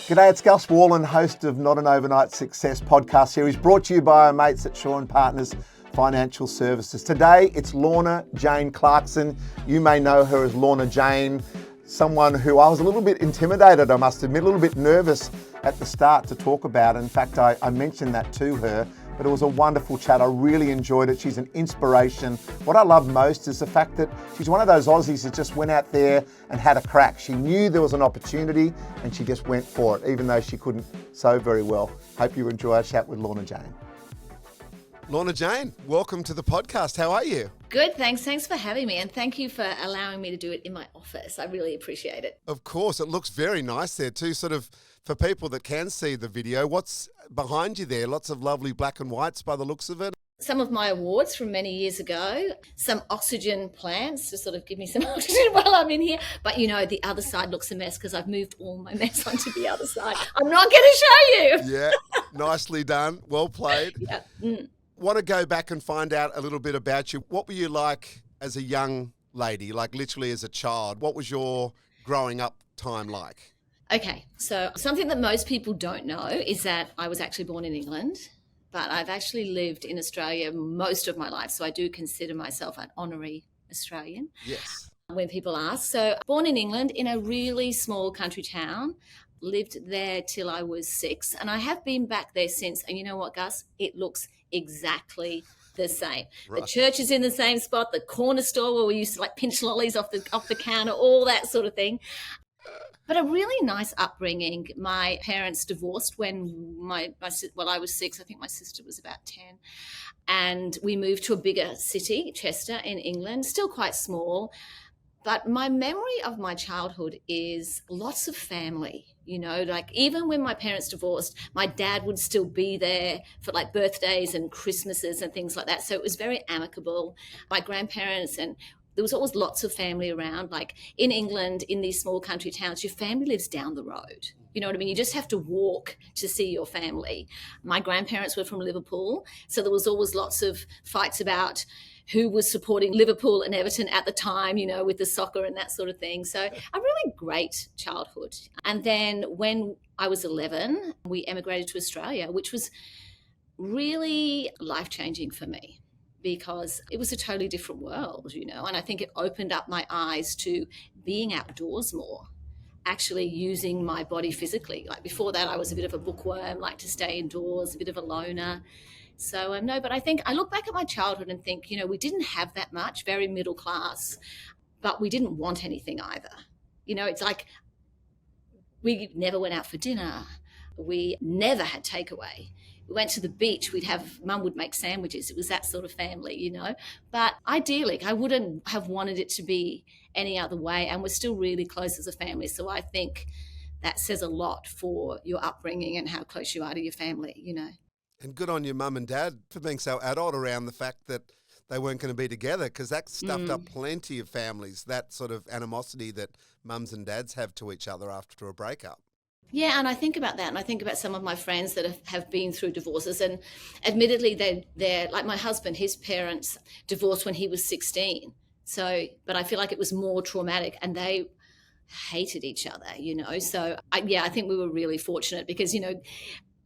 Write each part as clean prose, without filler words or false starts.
G'day, it's Gus Wallen, host of Not an Overnight Success podcast series, brought to you by our mates at Shaw and Partners Financial Services. Today, it's Lorna Jane Clarkson. You may know her as Lorna Jane, someone who I was a little bit intimidated, I must admit, a little bit nervous at the start to talk about. In fact, I mentioned that to her, but it was a wonderful chat. I really enjoyed it. She's an inspiration. What I love most is the fact that she's one of those Aussies that just went out there and had a crack. She knew there was an opportunity and she just went for it, even though she couldn't sew very well. Hope you enjoy our chat with Lorna Jane. Lorna Jane, welcome to the podcast. How are you? Good, thanks. Thanks for having me, and thank you for allowing me to do it in my office. I really appreciate it. Of course, it looks very nice there too. Sort of for people that can see the video, what's behind you there? Lots of lovely black and whites by the looks of it. Some of my awards from many years ago, some oxygen plants to sort of give me some oxygen while I'm in here. But, you know, the other side looks a mess because I've moved all my mess onto the other side. I'm not going to show you. Yeah, nicely done. Well played. Yeah. Want to go back and find out a little bit about you. What were you like as a young lady, like literally as a child? What was your growing up time like? Okay, so something that most people don't know is that I was actually born in England, but I've actually lived in Australia most of my life. So I do consider myself an honorary Australian. Yes. When people ask. So born in England in a really small country town, lived there till I was 6. And I have been back there since. And you know what, Gus? It looks exactly the same. Right. The church is in the same spot, the corner store where we used to like pinch lollies off the counter, all that sort of thing. But a really nice upbringing. My parents divorced when I was 6. I think my sister was about 10. And we moved to a bigger city, Chester in England, still quite small. But my memory of my childhood is lots of family, you know, like even when my parents divorced, my dad would still be there for like birthdays and Christmases and things like that. So it was very amicable. My grandparents, and there was always lots of family around. Like in England, in these small country towns, your family lives down the road. You know what I mean? You just have to walk to see your family. My grandparents were from Liverpool, so there was always lots of fights about who was supporting Liverpool and Everton at the time, you know, with the soccer and that sort of thing. So a really great childhood. And then when I was 11, we emigrated to Australia, which was really life-changing for me because it was a totally different world, you know, and I think it opened up my eyes to being outdoors more, actually using my body physically. Like before that, I was a bit of a bookworm, like to stay indoors, a bit of a loner. So no, but I think I look back at my childhood and think, you know, we didn't have that much, very middle class, but we didn't want anything either. You know, it's like we never went out for dinner. We never had takeaway. We went to the beach. Mum would make sandwiches. It was that sort of family, you know. But ideally, I wouldn't have wanted it to be any other way. And we're still really close as a family. So I think that says a lot for your upbringing and how close you are to your family, you know. And good on your mum and dad for being so adult around the fact that they weren't going to be together, because that stuffed up plenty of families, that sort of animosity that mums and dads have to each other after a breakup. Yeah, and I think about that, and I think about some of my friends that have been through divorces, and admittedly they're like my husband, his parents divorced when he was 16. So, but I feel like it was more traumatic, and they hated each other, you know. So, I think we were really fortunate because, you know,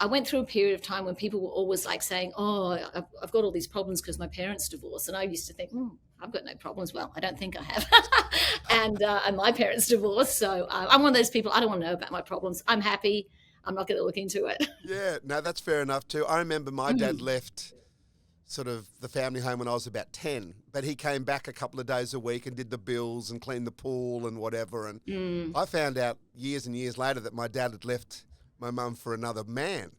I went through a period of time when people were always like saying, oh, I've got all these problems because my parents divorced. And I used to think, I've got no problems. Well, I don't think I have. and my parents divorced. So I'm one of those people, I don't want to know about my problems. I'm happy. I'm not going to look into it. Yeah, no, that's fair enough too. I remember my dad left sort of the family home when I was about 10, but he came back a couple of days a week and did the bills and cleaned the pool and whatever. And I found out years and years later that my dad had left my mum for another man.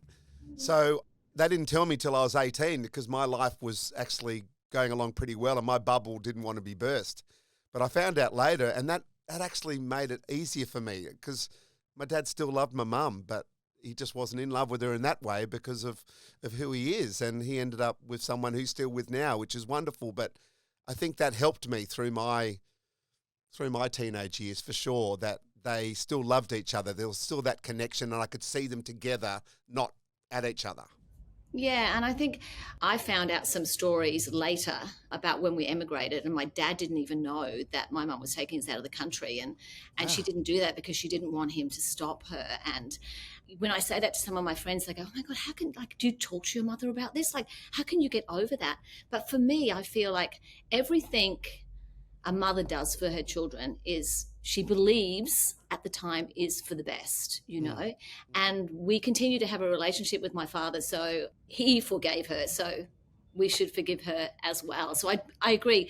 So they didn't tell me till I was 18 because my life was actually going along pretty well and my bubble didn't want to be burst. But I found out later, and that actually made it easier for me because my dad still loved my mum, but he just wasn't in love with her in that way because of who he is. And he ended up with someone who's still with now, which is wonderful. But I think that helped me through my teenage years for sure, that they still loved each other. There was still that connection and I could see them together, not at each other. Yeah, and I think I found out some stories later about when we emigrated, and my dad didn't even know that my mum was taking us out of the country, and she Ah, didn't do that because she didn't want him to stop her. And when I say that to some of my friends, they go, "Oh my God, how can like do you talk to your mother about this? Like, how can you get over that?" But for me, I feel like everything a mother does for her children is she believes at the time is for the best, you mm, know. And we continue to have a relationship with my father, so he forgave her, so we should forgive her as well. So I agree.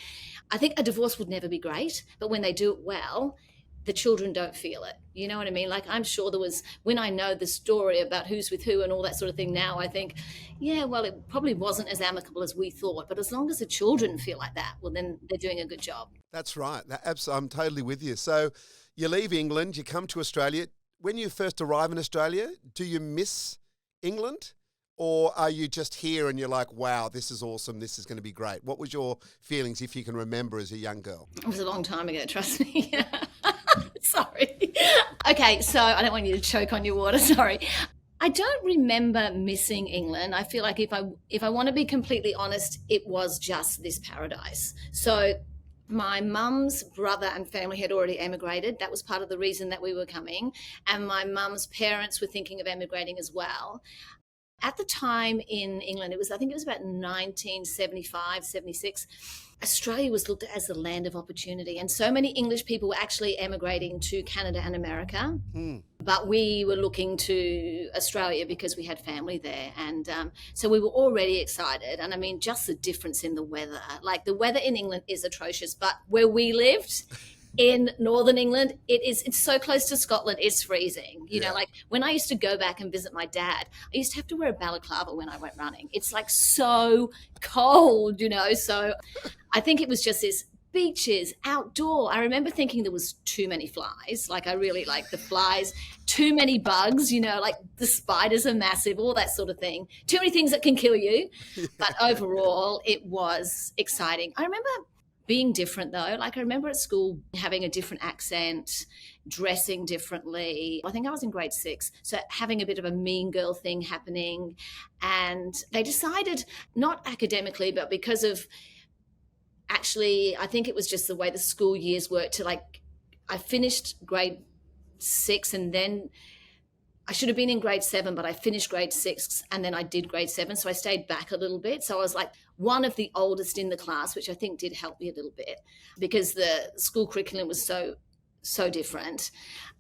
I think a divorce would never be great, but when they do it well, the children don't feel it. You know what I mean? Like, I'm sure there was, when I know the story about who's with who and all that sort of thing now, I think, yeah, well, it probably wasn't as amicable as we thought. But as long as the children feel like that, well, then they're doing a good job. that's right. I'm totally with you. So you leave England, you come to Australia. When you first arrive in Australia, do you miss England? Or are you just here and you're like, wow, this is awesome, this is going to be great? What was your feelings, if you can remember, as a young girl? It was a long time ago, trust me. Sorry. Okay, so I don't want you to choke on your water. Sorry. I don't remember missing England. I feel like if I want to be completely honest, it was just this paradise. So my mum's brother and family had already emigrated. That was part of the reason that we were coming. And my mum's parents were thinking of emigrating as well. At the time in England, I think it was about 1975, 76. Australia was looked at as the land of opportunity. And so many English people were actually emigrating to Canada and America. Hmm. But we were looking to Australia because we had family there. And so we were already excited. And I mean, just the difference in the weather. Like, the weather in England is atrocious, but where we lived, in northern England, it's so close to Scotland, it's freezing. You know, Yeah. like when I used to go back and visit my dad, I used to have to wear a balaclava when I went running. It's like so cold, you know. So I think it was just this beaches, outdoor. I remember thinking there was too many flies. Like, I really like the flies, too many bugs, you know, like the spiders are massive, all that sort of thing. Too many things that can kill you. But overall, it was exciting. I remember being different though. Like, I remember at school having a different accent, dressing differently. I think I was in grade 6, so having a bit of a mean girl thing happening. And they decided, not academically, but because of, actually, I think it was just the way the school years worked, to like, I finished grade 6 and then I should have been in grade 7, but I finished grade 6 and then I did grade 7. So I stayed back a little bit. So I was like one of the oldest in the class, which I think did help me a little bit because the school curriculum was so different.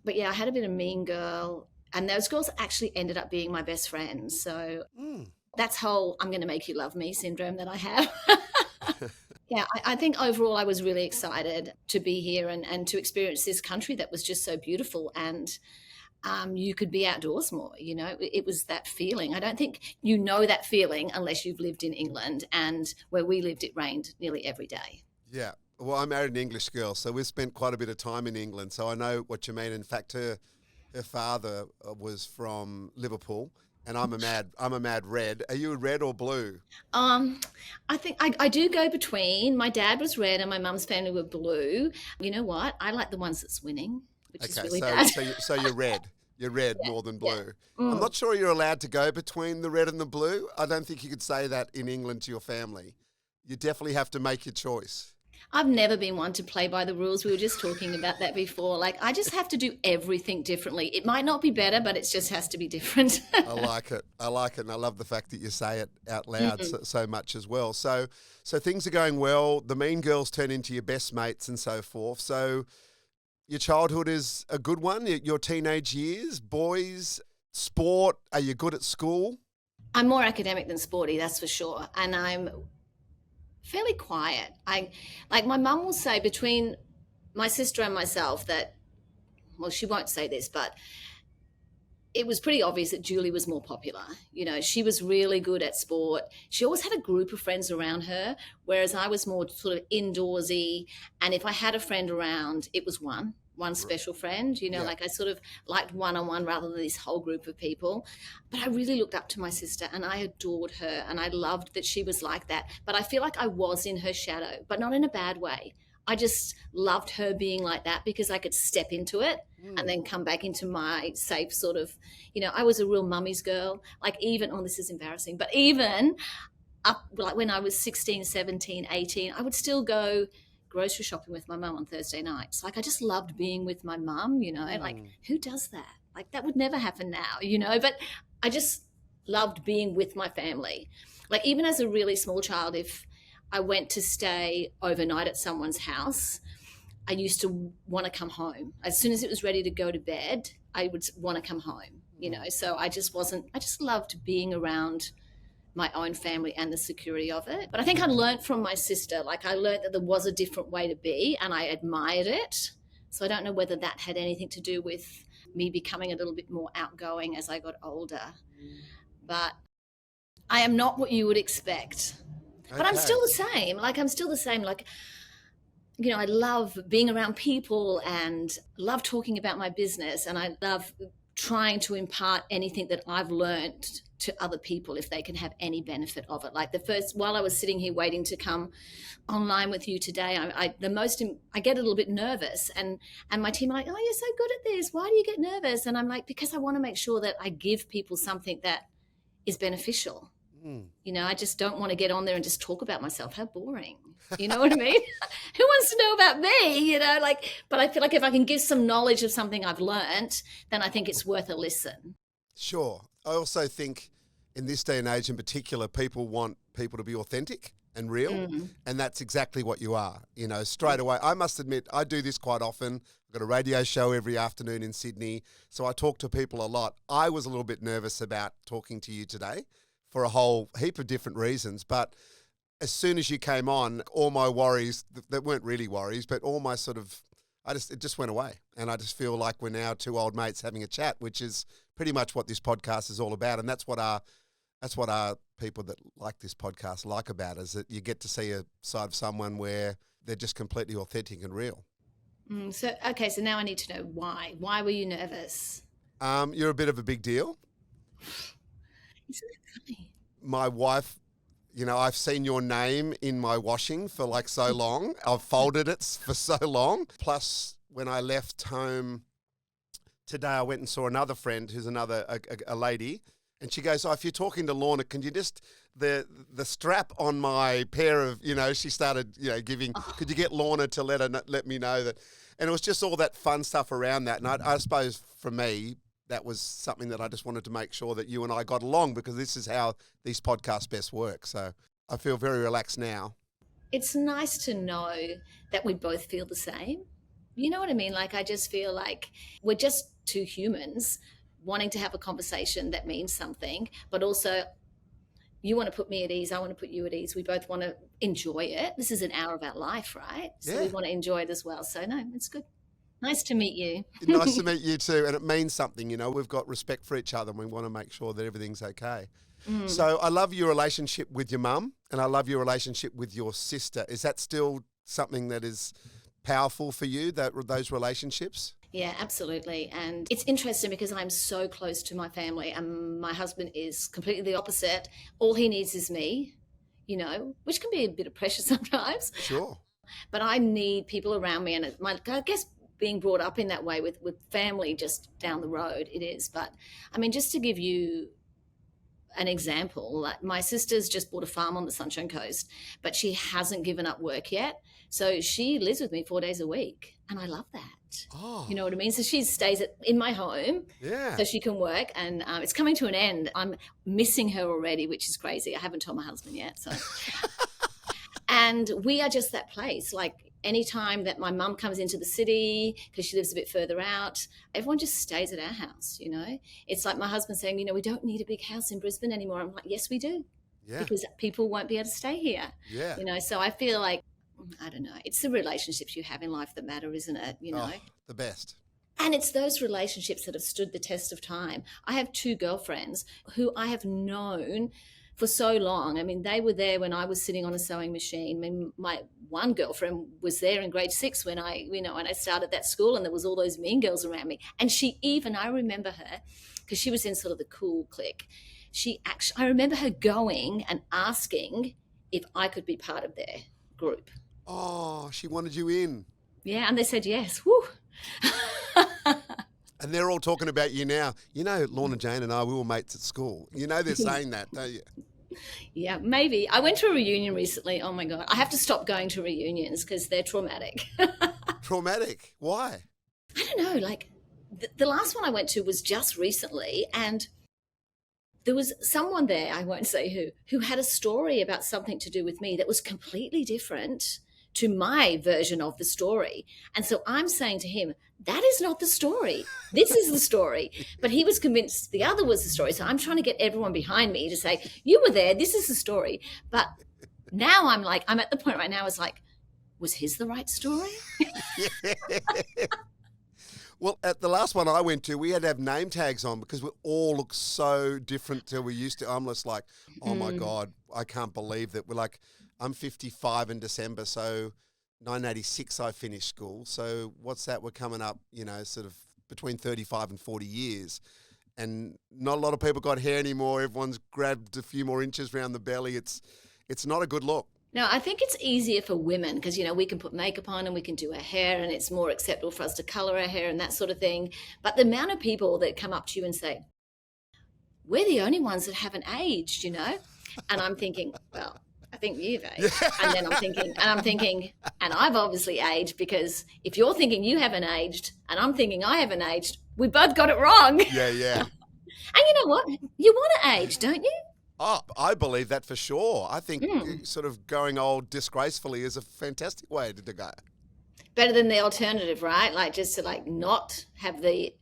But yeah, I had a bit of mean girl, and those girls actually ended up being my best friends. So Mm. that's whole "I'm going to make you love me" syndrome that I have. Yeah, I think overall I was really excited to be here and to experience this country that was just so beautiful. And you could be outdoors more. You know, it was that feeling. I don't think you know that feeling unless you've lived in England, and where we lived, it rained nearly every day. Yeah. Well, I married an English girl, so we've spent quite a bit of time in England. So I know what you mean. In fact, her father was from Liverpool, and I'm a mad red. Are you red or blue? Um, I think I do go between. My dad was red and my mum's family were blue. You know what? I like the ones that's winning, which is Okay, really so bad. you're red. You're red Yeah, more than yeah. blue. I'm Mm. not sure you're allowed to go between the red and the blue. I don't think you could say that in England to your family. You definitely have to make your choice. I've never been one to play by the rules. We were just talking about that before. Like, I just have to do everything differently. It might not be better, but it just has to be different. I like it. I like it, and I love the fact that you say it out loud Mm. so much as well. So things are going well. The mean girls turn into your best mates and so forth. So your childhood is a good one. Your teenage years, boys, sport. Are you good at school? I'm more academic than sporty, that's for sure. And I'm fairly quiet. I like my mum will say between my sister and myself that, well, she won't say this, but it was pretty obvious that Julie was more popular. You know, she was really good at sport. She always had a group of friends around her, whereas I was more sort of indoorsy. And if I had a friend around, it was one special friend. You know, Yeah. like I sort of liked one on one rather than this whole group of people. But I really looked up to my sister and I adored her and I loved that she was like that. But I feel like I was in her shadow, but not in a bad way. I just loved her being like that because I could step into it and Mm. then come back into my safe sort of, I was a real mummy's girl. Like even, oh, this is embarrassing, but even up like when I was 16, 17, 18, I would still go grocery shopping with my mum on Thursday nights. Like I just loved being with my mum, like Mm. who does that? Like that would never happen now, but I just loved being with my family. Like even as a really small child, if I went to stay overnight at someone's house, I used to want to come home. As soon as it was ready to go to bed, I would want to come home. So I just loved being around my own family and the security of it. But I think I learned from my sister. Like I learned that there was a different way to be and I admired it. So I don't know whether that had anything to do with me becoming a little bit more outgoing as I got older. But I am not what you would expect. But I'm still the same. Like I'm still the same. Like, I love being around people and love talking about my business. And I love trying to impart anything that I've learned to other people if they can have any benefit of it. Like while I was sitting here waiting to come online with you today, I get a little bit nervous and my team are like, oh, you're so good at this. Why do you get nervous? And I'm like, because I want to make sure that I give people something that is beneficial. Mm. I just don't want to get on there and just talk about myself. How boring. You know what I mean? Who wants to know about me? But I feel like if I can give some knowledge of something I've learned, then I think it's worth a listen. Sure. I also think in this day and age in particular, people want people to be authentic and real. Mm. And that's exactly what you are, straight away. I must admit, I do this quite often. I've got a radio show every afternoon in Sydney. So I talk to people a lot. I was a little bit nervous about talking to you today for a whole heap of different reasons. But as soon as you came on, all my worries, that weren't really worries, but all my it just went away. And I just feel like we're now two old mates having a chat, which is pretty much what this podcast is all about. And that's what our people that like this podcast like about, is that you get to see a side of someone where they're just completely authentic and real. So now I need to know why. Why were you nervous? You're a bit of a big deal. Isn't that funny? My wife, I've seen your name in my washing for like so long. I've folded it for so long. Plus, when I left home today, I went and saw another friend who's a lady. And she goes, oh, if you're talking to Lorna, can you just, the strap on my pair of, she started, giving, could you get Lorna to let me know that? And it was just all that fun stuff around that. And I suppose for me, that was something that I just wanted to make sure that you and I got along, because this is how these podcasts best work. So I feel very relaxed now. It's nice to know that we both feel the same. You know what I mean? Like, I just feel like we're just two humans wanting to have a conversation that means something, but also you want to put me at ease, I want to put you at ease. We both want to enjoy it. This is an hour of our life, right? So we want to enjoy it as well. So no, it's good. Nice to meet you. Nice to meet you too. And it means something, we've got respect for each other and we want to make sure that everything's okay. Mm. So I love your relationship with your mum and I love your relationship with your sister. Is that still something that is powerful for you, those relationships? Yeah, absolutely. And it's interesting because I'm so close to my family and my husband is completely the opposite. All he needs is me, which can be a bit of pressure sometimes. Sure. But I need people around me, and I guess being brought up in that way with family just down the road, it is. But I mean, just to give you an example, like my sister's just bought a farm on the Sunshine Coast, but she hasn't given up work yet. So she lives with me 4 days a week. And I love that. Oh. You know what I mean? So she stays in my home so she can work. And it's coming to an end. I'm missing her already, which is crazy. I haven't told my husband yet. So, and we are just that place. Like anytime that my mum comes into the city, because she lives a bit further out, everyone just stays at our house, It's like my husband saying, we don't need a big house in Brisbane anymore. I'm like, yes, we do. Yeah. Because people won't be able to stay here. Yeah. So I feel like, I don't know, it's the relationships you have in life that matter, isn't it? The best. And it's those relationships that have stood the test of time. I have two girlfriends who I have known for so long. I mean, they were there when I was sitting on a sewing machine. I mean, my one girlfriend was there in grade 6 when I started that school, and there was all those mean girls around me. And I remember her because she was in sort of the cool clique. I remember her going and asking if I could be part of their group. Oh, she wanted you in. Yeah, and they said yes. Woo. And they're all talking about you now. You know, Lorna Jane and I, we were mates at school. You know they're saying that, don't you? Yeah, maybe. I went to a reunion recently. Oh my God. I have to stop going to reunions because they're traumatic. Traumatic. Why? I don't know. Like the last one I went to was just recently, and there was someone there, I won't say who had a story about something to do with me that was completely different to my version of the story. And so I'm saying to him, that is not the story. This is the story. But he was convinced the other was the story. So I'm trying to get everyone behind me to say, you were there, this is the story. But now I'm at the point right now, it's like, was his the right story? Well, at the last one I went to, we had to have name tags on because we all look so different to we used to. I'm just like, oh my God, I can't believe that. We're like, I'm 55 in December, so 1986 I finished school. So what's that? We're coming up, sort of between 35 and 40 years. And not a lot of people got hair anymore. Everyone's grabbed a few more inches around the belly. It's not a good look. No, I think it's easier for women because, we can put makeup on and we can do our hair and it's more acceptable for us to color our hair and that sort of thing. But the amount of people that come up to you and say, we're the only ones that haven't aged, And I'm thinking, well, I think you've aged. And then I'm thinking, and I've obviously aged because if you're thinking you haven't aged and I'm thinking I haven't aged, we both got it wrong. Yeah. And you know what? You want to age, don't you? Oh, I believe that for sure. I think sort of going old disgracefully is a fantastic way to go. Better than the alternative, right? Like just to not have the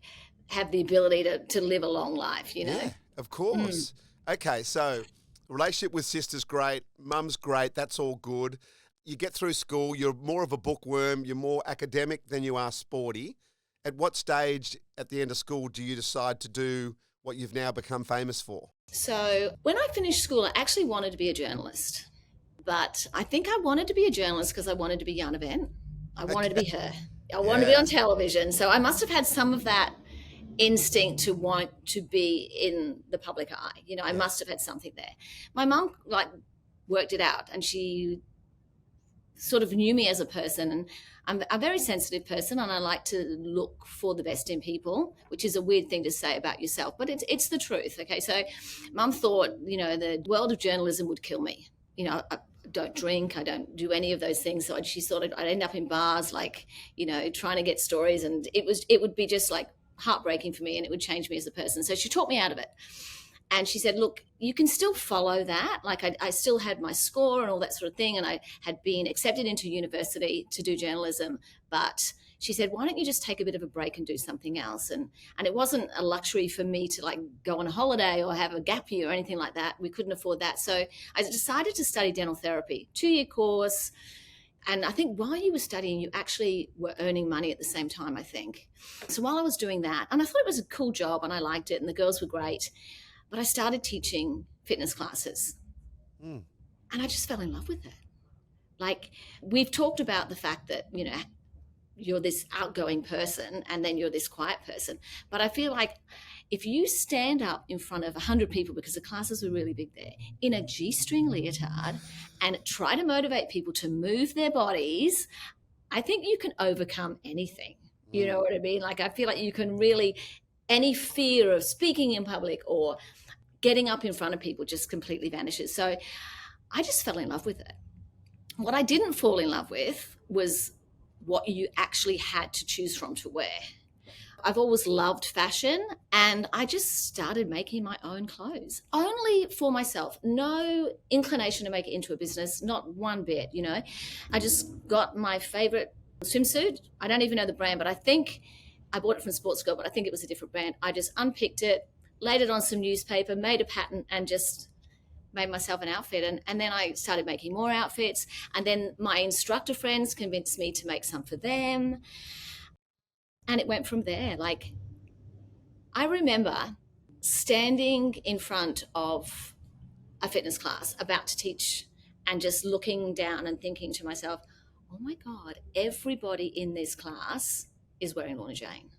ability to live a long life, Yeah, of course. Okay, so relationship with sister's great, mum's great, that's all good. You get through school, you're more of a bookworm, you're more academic than you are sporty. At what stage at the end of school do you decide to do what you've now become famous for? So when I finished school, I actually wanted to be a journalist. But I think I wanted to be a journalist because I wanted to be Yana Bent. I wanted to be her. I wanted to be on television. So I must have had some of that instinct to want to be in the public eye. I must have had something there. My mum worked it out and she sort of knew me as a person, and I'm a very sensitive person and I like to look for the best in people, which is a weird thing to say about yourself, but it's the truth. Okay. So mum thought, the world of journalism would kill me. I don't drink, I don't do any of those things. So she thought I'd end up in bars, trying to get stories, and it would be just heartbreaking for me and it would change me as a person. So she taught me out of it. And she said, look, you can still follow that. I still had my score and all that sort of thing. And I had been accepted into university to do journalism. But she said, why don't you just take a bit of a break and do something else? And it wasn't a luxury for me to go on a holiday or have a gap year or anything like that. We couldn't afford that. So I decided to study dental therapy, 2-year course. And I think while you were studying, you actually were earning money at the same time, I think. So while I was doing that, and I thought it was a cool job and I liked it and the girls were great, but I started teaching fitness classes and I just fell in love with it. We've talked about the fact that, you're this outgoing person and then you're this quiet person. But I feel like if you stand up in front of 100 people, because the classes were really big there, in a G-string leotard and try to motivate people to move their bodies, I think you can overcome anything. You know what I mean? I feel like you can really, any fear of speaking in public or getting up in front of people just completely vanishes. So I just fell in love with it. What I didn't fall in love with was what you actually had to choose from to wear. I've always loved fashion and I just started making my own clothes, only for myself. No inclination to make it into a business, not one bit, I just got my favorite swimsuit. I don't even know the brand, but I think I bought it from Sports Girl, but I think it was a different brand. I just unpicked it, laid it on some newspaper, made a pattern and just made myself an outfit. And then I started making more outfits. And then my instructor friends convinced me to make some for them. And it went from there. I remember standing in front of a fitness class about to teach and just looking down and thinking to myself, oh my God, everybody in this class is wearing Lorna Jane.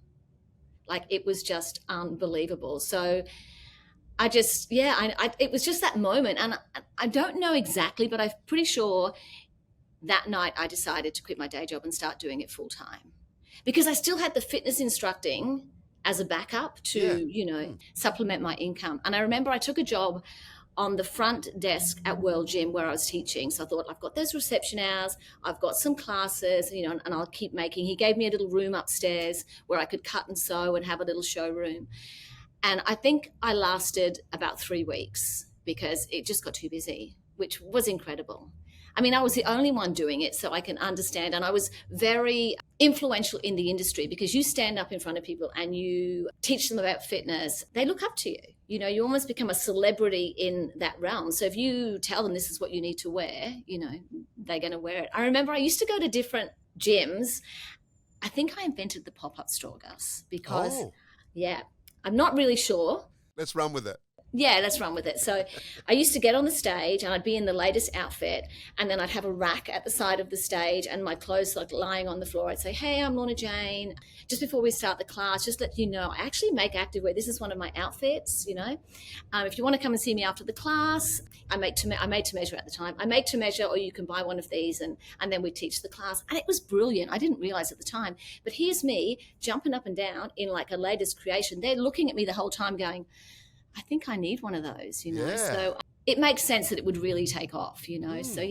It was just unbelievable. So I just, it was just that moment. And I don't know exactly, but I'm pretty sure that night I decided to quit my day job and start doing it full time, because I still had the fitness instructing as a backup to, Yeah. supplement my income. And I remember I took a job on the front desk at World Gym where I was teaching. So I thought, I've got those reception hours, I've got some classes, and I'll keep making. He gave me a little room upstairs where I could cut and sew and have a little showroom. And I think I lasted about 3 weeks because it just got too busy, which was incredible. I mean, I was the only one doing it, so I can understand. And I was very influential in the industry, because you stand up in front of people and you teach them about fitness. They look up to you. You almost become a celebrity in that realm. So if you tell them this is what you need to wear, they're going to wear it. I remember I used to go to different gyms. I think I invented the pop-up store, Gus, because, I'm not really sure. Let's run with it. Yeah, let's run with it. So I used to get on the stage and I'd be in the latest outfit, and then I'd have a rack at the side of the stage and my clothes like lying on the floor. I'd say, hey, I'm Lorna Jane. Just before we start the class, just let you know, I actually make activewear. This is one of my outfits, If you want to come and see me after the class, I made to measure at the time. I made to measure, or you can buy one of these, and then we teach the class. And it was brilliant. I didn't realize at the time, but here's me jumping up and down in like a latest creation. They're looking at me the whole time going, I think I need one of those, Yeah. So it makes sense that it would really take off, So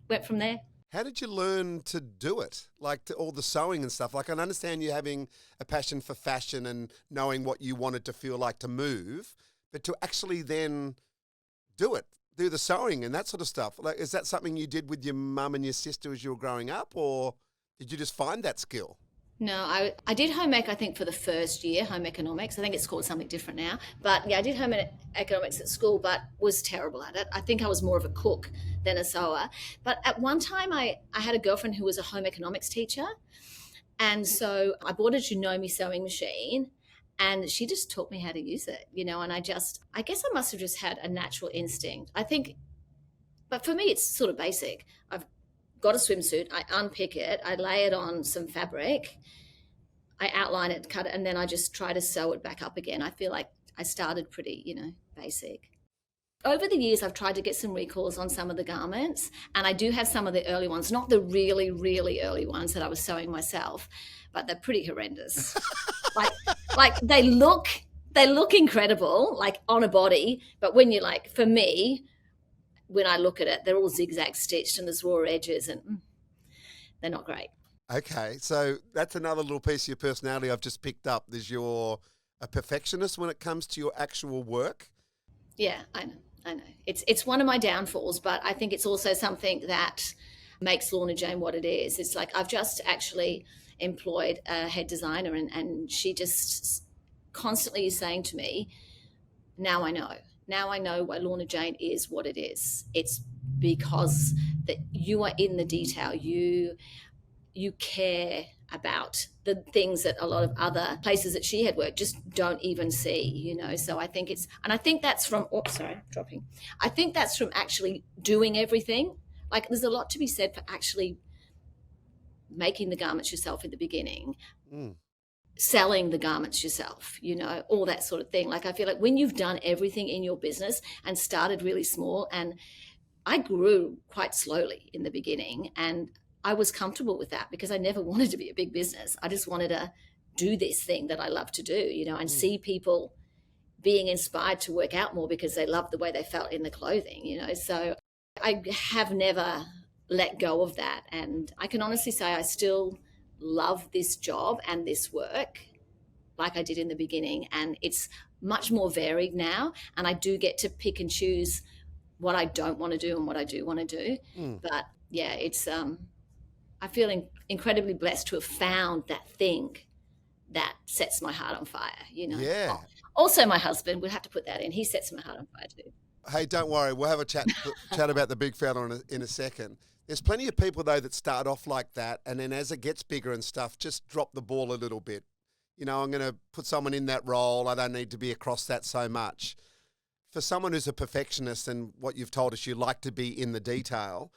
went from there. How did you learn to do it? Like all the sewing and stuff. Like I understand you having a passion for fashion and knowing what you wanted to feel like to move, but to actually then do the sewing and that sort of stuff. Like, is that something you did with your mum and your sister as you were growing up, or did you just find that skill? No, I did home ec, I think, for the first year, home economics. I think it's called something different now. But yeah, I did home economics at school, but was terrible at it. I think I was more of a cook than a sewer. But at one time, I had a girlfriend who was a home economics teacher. And so I bought a Janome sewing machine, and she just taught me how to use it, and I guess I must have just had a natural instinct. I think, but for me, it's sort of basic. I've got a swimsuit, I unpick it, I lay it on some fabric, I outline it, cut it, and then I just try to sew it back up again. I feel like I started pretty, basic. Over the years, I've tried to get some recalls on some of the garments, and I do have some of the early ones, not the really, really early ones that I was sewing myself, but they're pretty horrendous. like they look incredible, like on a body, but when you're like, for me, when I look at it, they're all zigzag stitched and there's raw edges, and they're not great. Okay, so that's another little piece of your personality I've just picked up. Is you're a perfectionist when it comes to your actual work? Yeah, I know. It's one of my downfalls, but I think it's also something that makes Lorna Jane what it is. It's like I've just actually employed a head designer, and she just constantly is saying to me, now I know why Lorna Jane is what it is. It's because that you are in the detail. You care about the things that a lot of other places that she had worked just don't even see, So I think I think that's from, I think that's from actually doing everything. Like there's a lot to be said for actually making the garments yourself in the beginning. Selling the garments yourself, all that sort of thing. Like I feel like when you've done everything in your business and started really small, and I grew quite slowly in the beginning, and I was comfortable with that because I never wanted to be a big business. I just wanted to do this thing that I love to do, and see people being inspired to work out more because they loved the way they felt in the clothing, So I have never let go of that. And I can honestly say I still love this job and this work like I did in the beginning, and it's much more varied now, and I do get to pick and choose what I don't want to do and what I do want to do. But yeah, it's I feel incredibly blessed to have found that thing that sets my heart on fire, Yeah. Also my husband, we'll have to put that in, he sets my heart on fire too. Hey, don't worry, we'll have a chat about the big fella in a second. There's plenty of people, though, that start off like that, and then as it gets bigger and stuff, just drop the ball a little bit. I'm going to put someone in that role. I don't need to be across that so much. For someone who's a perfectionist, and what you've told us, you like to be in the detail,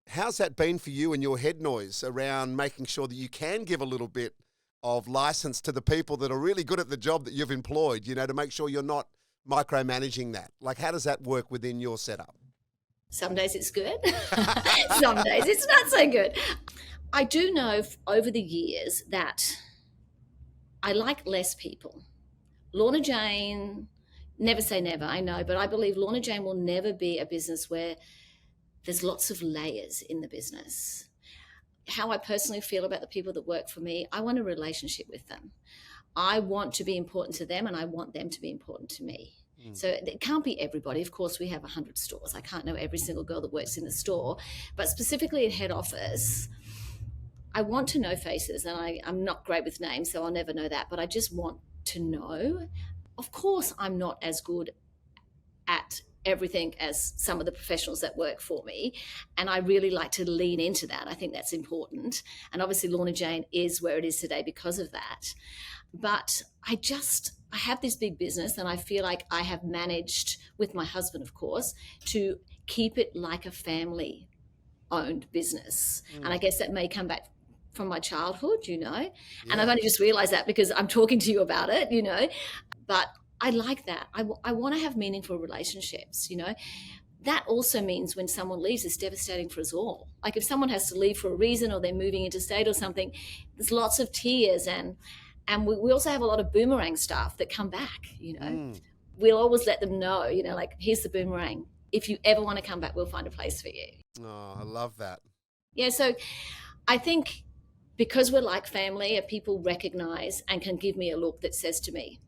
how's that been for you and your head noise around making sure that you can give a little bit of license to the people that are really good at the job that you've employed, to make sure you're not micromanaging that? Like, how does that work within your setup? Some days it's good. Some days it's not so good. I do know over the years that I like less people. Lorna Jane, never say never, I know, but I believe Lorna Jane will never be a business where there's lots of layers in the business. How I personally feel about the people that work for me, I want a relationship with them. I want to be important to them, and I want them to be important to me. So it can't be everybody. Of course, we have 100 stores. I can't know every single girl that works in the store, but specifically at head office, I want to know faces, and I'm not great with names, so I'll never know that, but I just want to know. Of course, I'm not as good at everything as some of the professionals that work for me, and I really like to lean into that. I think that's important, and obviously Lorna Jane is where it is today because of that. But I have this big business, and I feel like I have managed, with my husband of course, to keep it like a family owned business. And I guess that may come back from my childhood, and I've only just realized that because I'm talking to you about it, but I like that. I want to have meaningful relationships, That also means when someone leaves, it's devastating for us all. Like if someone has to leave for a reason, or they're moving interstate or something, there's lots of tears, and we also have a lot of boomerang staff that come back, We'll always let them know, like, here's the boomerang. If you ever want to come back, we'll find a place for you. Oh, I love that. Yeah, so I think because we're like family, people recognize and can give me a look that says to me,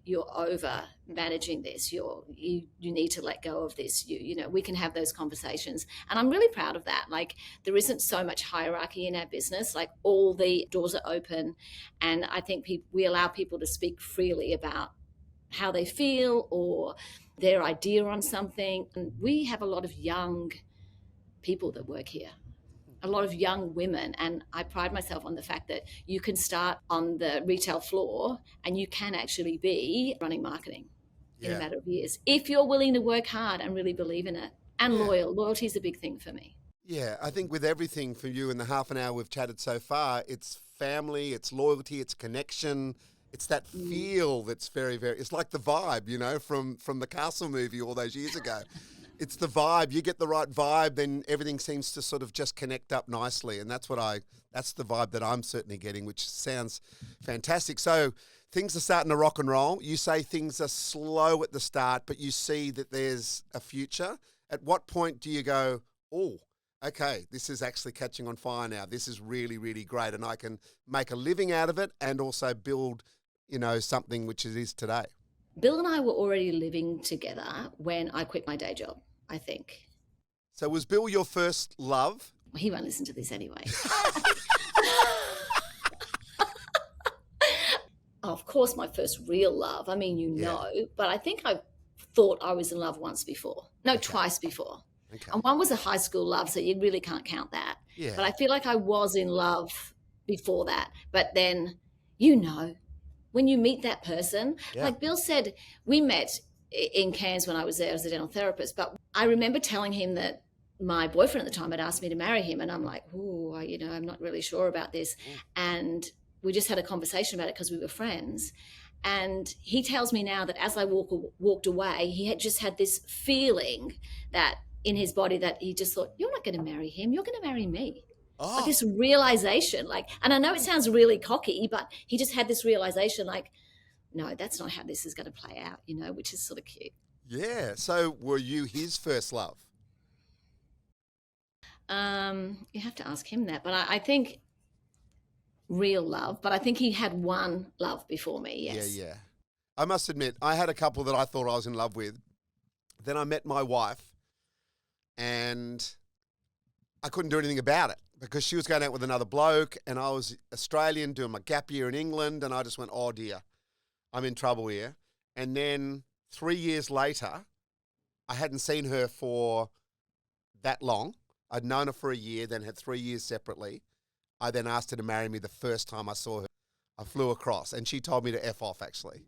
you're over managing this. You need to let go of this. We can have those conversations. And I'm really proud of that. Like, there isn't so much hierarchy in our business. Like, all the doors are open. And I think we allow people to speak freely about how they feel or their idea on something. And we have a lot of young people that work here, a lot of young women, and I pride myself on the fact that you can start on the retail floor and you can actually be running marketing in a matter of years if you're willing to work hard and really believe in it, and loyalty is a big thing for me. Yeah, I think with everything for you in the half an hour we've chatted so far, it's family, it's loyalty, it's connection, it's that feel that's very, very, it's like the vibe, from the Castle movie all those years ago. It's the vibe. You get the right vibe, then everything seems to sort of just connect up nicely. And that's the vibe that I'm certainly getting, which sounds fantastic. So things are starting to rock and roll. You say things are slow at the start, but you see that there's a future. At what point do you go, oh, okay, this is actually catching on fire now. This is really, really great. And I can make a living out of it and also build, something which it is today. Bill and I were already living together when I quit my day job, I think. So was Bill your first love? Well, he won't listen to this anyway. Of course, my first real love. I mean, but I think I thought I was in love once before. No, twice before. Okay. And one was a high school love, so you really can't count that. Yeah. But I feel like I was in love before that. But then, when you meet that person, like Bill said, we met in Cairns when I was there as a dental therapist, but I remember telling him that my boyfriend at the time had asked me to marry him, and I'm like, I'm not really sure about this. And we just had a conversation about it because we were friends. And he tells me now that as I walked away, he had just had this feeling that in his body that he just thought, you're not going to marry him, you're going to marry me. Oh. Like this realization, and I know it sounds really cocky, but he just had this realization, no, that's not how this is going to play out, which is sort of cute. Yeah. So were you his first love? You have to ask him that, but I think real love, but I think he had one love before me. Yes. Yeah. I must admit, I had a couple that I thought I was in love with. Then I met my wife, and I couldn't do anything about it, because she was going out with another bloke and I was Australian doing my gap year in England, and I just went, oh dear, I'm in trouble here. And then 3 years later, I hadn't seen her for that long. I'd known her for a year, then had 3 years separately. I then asked her to marry me the first time I saw her. I flew across and she told me to F off, actually.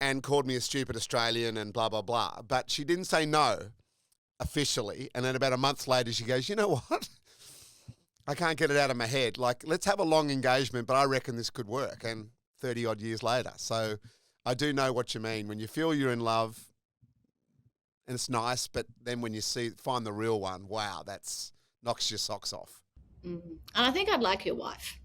And called me a stupid Australian and blah, blah, blah. But she didn't say no officially. And then about a month later, she goes, you know what? I can't get it out of my head. Let's have a long engagement, but I reckon this could work. And 30 odd years later. So I do know what you mean. When you feel you're in love, and it's nice. But then when you find the real one, wow, that's knocks your socks off. And I think I'd like your wife.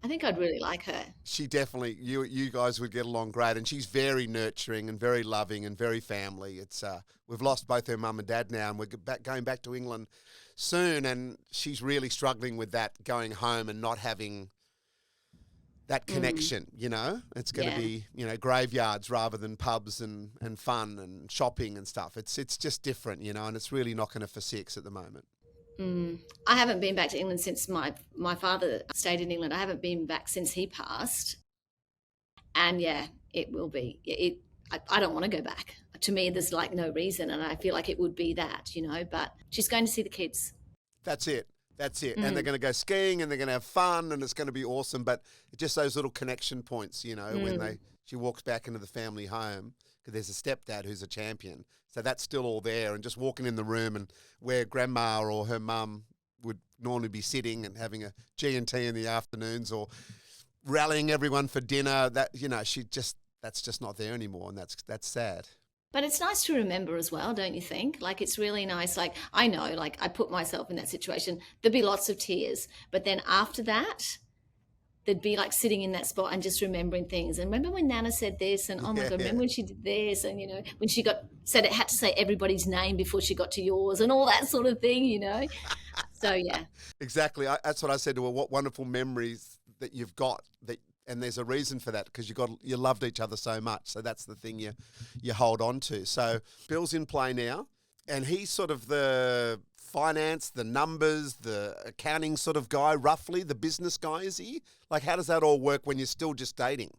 I think I'd really like her. She definitely, you guys would get along great, and she's very nurturing and very loving and very family. It's we've lost both her mum and dad now, and we're going back to England soon, and she's really struggling with that, going home and not having that connection, you know. It's going to be, you know, graveyards rather than pubs and fun and shopping and stuff. It's just different, you know, and it's really knocking her for six at the moment. I haven't been back to England since my father stayed in England. I haven't been back since he passed. And yeah, it will be. I don't want to go back. To me, there's like no reason, and I feel like it would be that, you know, but she's going to see the kids. That's it. And they're going to go skiing and they're going to have fun and it's going to be awesome. But just those little connection points, you know, when she walks back into the family home, because there's a stepdad who's a champion. So that's still all there. And just walking in the room and where grandma or her mum would normally be sitting and having a G&T in the afternoons or rallying everyone for dinner, that, you know, that's just not there anymore. And that's sad. But it's nice to remember as well, don't you think? Like, it's really nice. Like, I know, like, I put myself in that situation. There'd be lots of tears. But then after that, there'd be like sitting in that spot and just remembering things. And remember when Nana said this? And oh my God, remember when she did this? And, you know, when she said it had to say everybody's name before she got to yours and all that sort of thing, you know? So, yeah. Exactly. That's what I said to her. What wonderful memories that you've got and there's a reason for that because you loved each other so much. So that's the thing you hold on to. So Bill's in play now, and he's sort of the finance, the numbers, the accounting sort of guy, roughly, the business guy, is he? Like, how does that all work when you're still just dating?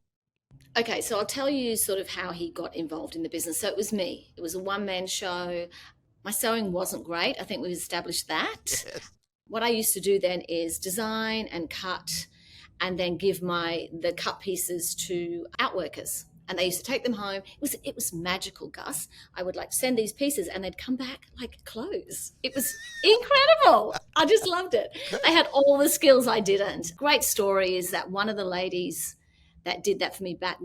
Okay, so I'll tell you sort of how he got involved in the business. So it was me. It was a one-man show. My sewing wasn't great. I think we've established that. Yes. What I used to do then is design and cut and then give the cut pieces to outworkers. And they used to take them home. It was magical, Gus. I would like send these pieces and they'd come back like clothes. It was incredible. I just loved it. They had all the skills I didn't. Great story is that one of the ladies that did that for me back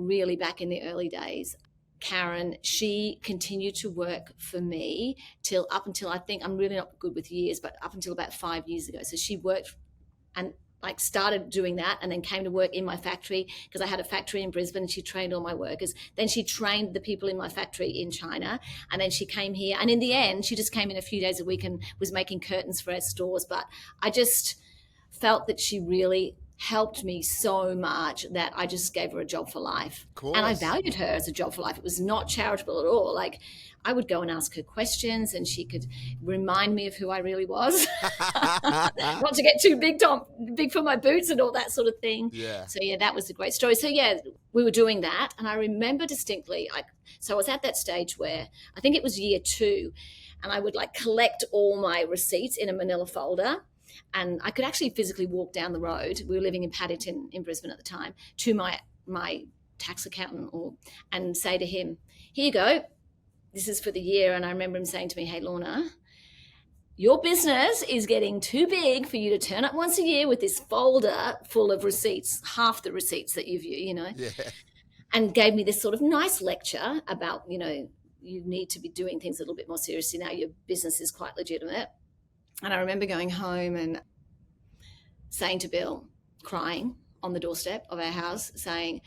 in the early days, Karen, she continued to work for me up until I think, I'm really not good with years, but up until about 5 years ago. So she worked and like started doing that and then came to work in my factory because I had a factory in Brisbane and she trained all my workers. Then she trained the people in my factory in China and then she came here. And in the end, she just came in a few days a week and was making curtains for our stores. But I just felt that she really helped me so much that I just gave her a job for life. And I valued her as a job for life. It was not charitable at all. Like I would go and ask her questions and she could remind me of who I really was. Not to get too big for my boots and all that sort of thing. Yeah. So yeah, that was a great story. So yeah, we were doing that. And I remember distinctly, so I was at that stage where I think it was year 2 and I would like collect all my receipts in a manila folder. And I could actually physically walk down the road. We were living in Paddington in Brisbane at the time, to my tax accountant and say to him, here you go. This is for the year. And I remember him saying to me, hey, Lorna, your business is getting too big for you to turn up once a year with this folder full of receipts, half the receipts that you know. Yeah. And gave me this sort of nice lecture about, you know, you need to be doing things a little bit more seriously now. Your business is quite legitimate. And I remember going home and saying to Bill, crying on the doorstep of our house, saying,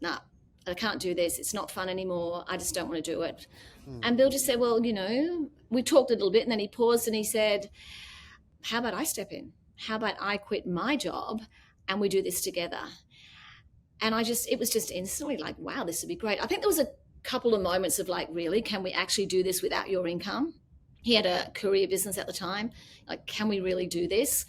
nah, I can't do this. It's not fun anymore. I just don't want to do it. And Bill just said, well, you know, we talked a little bit and then he paused and he said, how about I step in? How about I quit my job and we do this together? And it was just instantly like, wow, this would be great. I think there was a couple of moments of like, really, can we actually do this without your income? He had a courier business at the time. Like, can we really do this?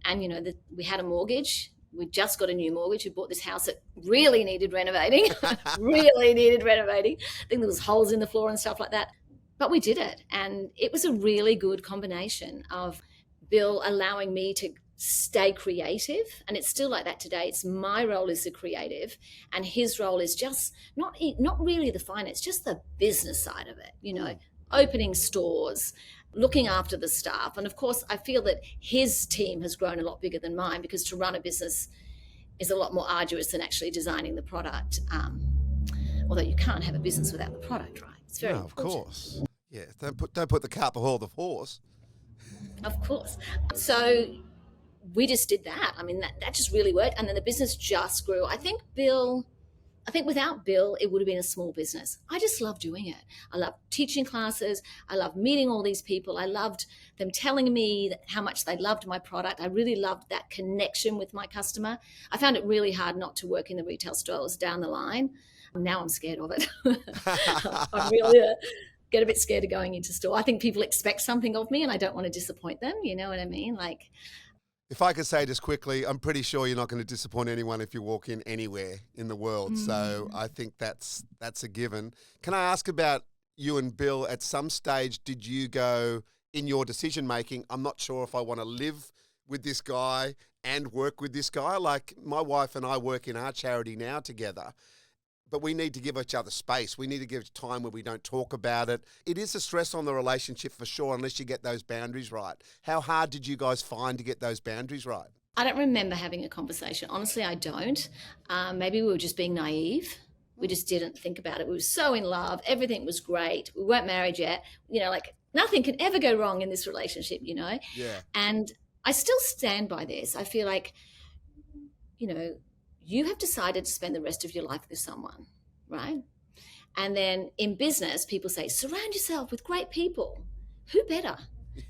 And, you know, we had a mortgage. We just got a new mortgage. We bought this house that really needed renovating, really needed renovating. I think there was holes in the floor and stuff like that. But we did it. And it was a really good combination of Bill allowing me to stay creative. And it's still like that today. It's my role as a creative. And his role is just not really the finance, just the business side of it, you know. Opening stores, looking after the staff. And of course, I feel that his team has grown a lot bigger than mine because to run a business is a lot more arduous than actually designing the product. Although you can't have a business without the product, right? It's very important. Of course. Yeah, don't put the cart before the horse. Of course. So we just did that. I mean, that just really worked. And then the business just grew. I think without Bill, it would have been a small business. I just love doing it. I love teaching classes. I love meeting all these people. I loved them telling me how much they loved my product. I really loved that connection with my customer. I found it really hard not to work in the retail stores down the line. Now I'm scared of it. I really get a bit scared of going into store. I think people expect something of me and I don't want to disappoint them. You know what I mean? Like, If I could say just quickly, I'm pretty sure you're not going to disappoint anyone if you walk in anywhere in the world. So I think that's a given. Can I ask about you and Bill? At some stage, did you go in your decision making, I'm not sure if I want to live with this guy and work with this guy? Like my wife and I work in our charity now together, but we need to give each other space. We need to give time where we don't talk about it. It is a stress on the relationship for sure, unless you get those boundaries right. How hard did you guys find to get those boundaries right? I don't remember having a conversation. Honestly, I don't. Maybe we were just being naive. We just didn't think about it. We were so in love. Everything was great. We weren't married yet. You know, like nothing can ever go wrong in this relationship, you know? Yeah. And I still stand by this. I feel like, you know, you have decided to spend the rest of your life with someone, right? And then in business, people say, surround yourself with great people. Who better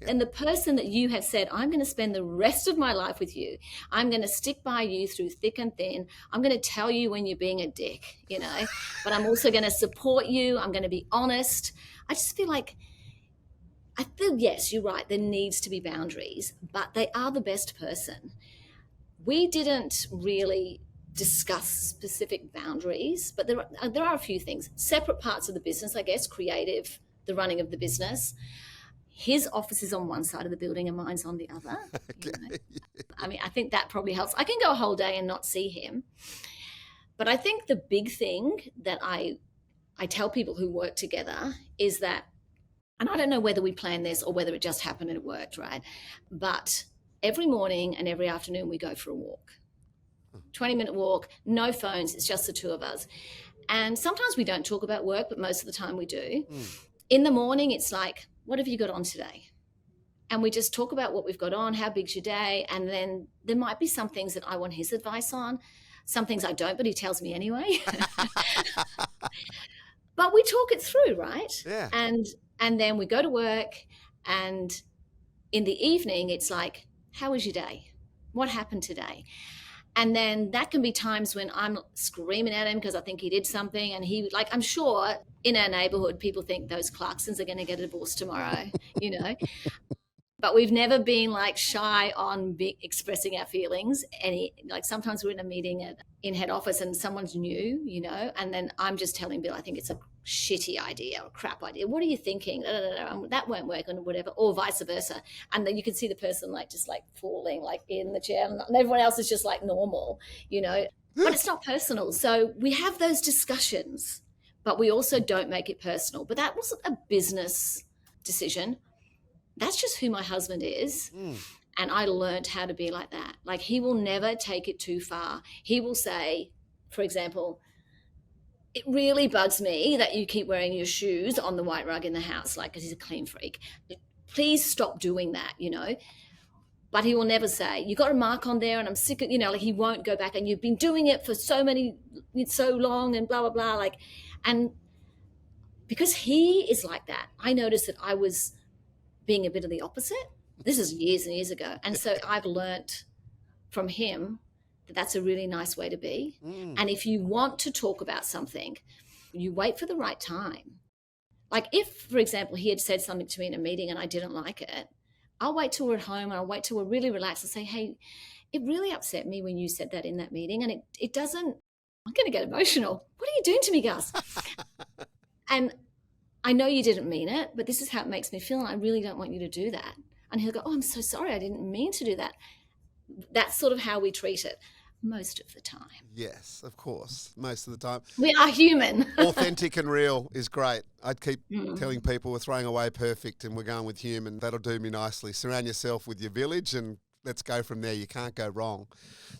than the person that you have said, I'm going to spend the rest of my life with you. I'm going to stick by you through thick and thin. I'm going to tell you when you're being a dick, you know, but I'm also going to support you. I'm going to be honest. I just feel like, yes, you're right. There needs to be boundaries, but they are the best person. We didn't really discuss specific boundaries, but there are a few things. Separate parts of the business, I guess, creative, the running of the business. His office is on one side of the building and mine's on the other. Okay. You know? I mean, I think that probably helps. I can go a whole day and not see him. But I think the big thing that I tell people who work together is that, and I don't know whether we planned this or whether it just happened and it worked, right? But every morning and every afternoon we go for a walk. 20-minute walk, no phones, it's just the two of us. And sometimes we don't talk about work, but most of the time we do. In the morning, it's like, what have you got on today? And we just talk about what we've got on, how big's your day? And then there might be some things that I want his advice on, some things I don't, but he tells me anyway. But we talk it through, right? Yeah. And then we go to work, and in the evening, it's like, how was your day? What happened today? And then that can be times when I'm screaming at him because I think he did something, and he, like, I'm sure in our neighborhood, people think those Clarksons are going to get a divorce tomorrow, you know. But we've never been like shy on expressing our feelings. Like sometimes we're in a meeting in head office and someone's new, you know, and then I'm just telling Bill, I think it's a shitty idea or crap idea. What are you thinking? That won't work, or whatever, or vice versa. And then you can see the person like just like falling like in the chair, and everyone else is just like normal, you know. But it's not personal. So we have those discussions, but we also don't make it personal. But that wasn't a business decision. That's just who my husband is. And I learned how to be like that. Like, he will never take it too far. He will say, for example, it really bugs me that you keep wearing your shoes on the white rug in the house, like, because he's a clean freak. Please stop doing that, you know. But he will never say, you got a mark on there and I'm sick of, you know, like, he won't go back and you've been doing it for so long and blah, blah, blah. Like, and because he is like that, I noticed that I was being a bit of the opposite. This is years and years ago. And so I've learnt from him that that's a really nice way to be. And if you want to talk about something, you wait for the right time. Like if, for example, he had said something to me in a meeting and I didn't like it, I'll wait till we're at home and I'll wait till we're really relaxed and say, hey, it really upset me when you said that in that meeting. And it doesn't, I'm going to get emotional. What are you doing to me, Gus? And I know you didn't mean it, but this is how it makes me feel, and I really don't want you to do that. And he'll go, oh, I'm so sorry, I didn't mean to do that. That's sort of how we treat it most of the time. Yes, of course, most of the time. We are human. Authentic and real is great. I'd keep telling people we're throwing away perfect and we're going with human. That'll do me nicely. Surround yourself with your village and let's go from there. You can't go wrong.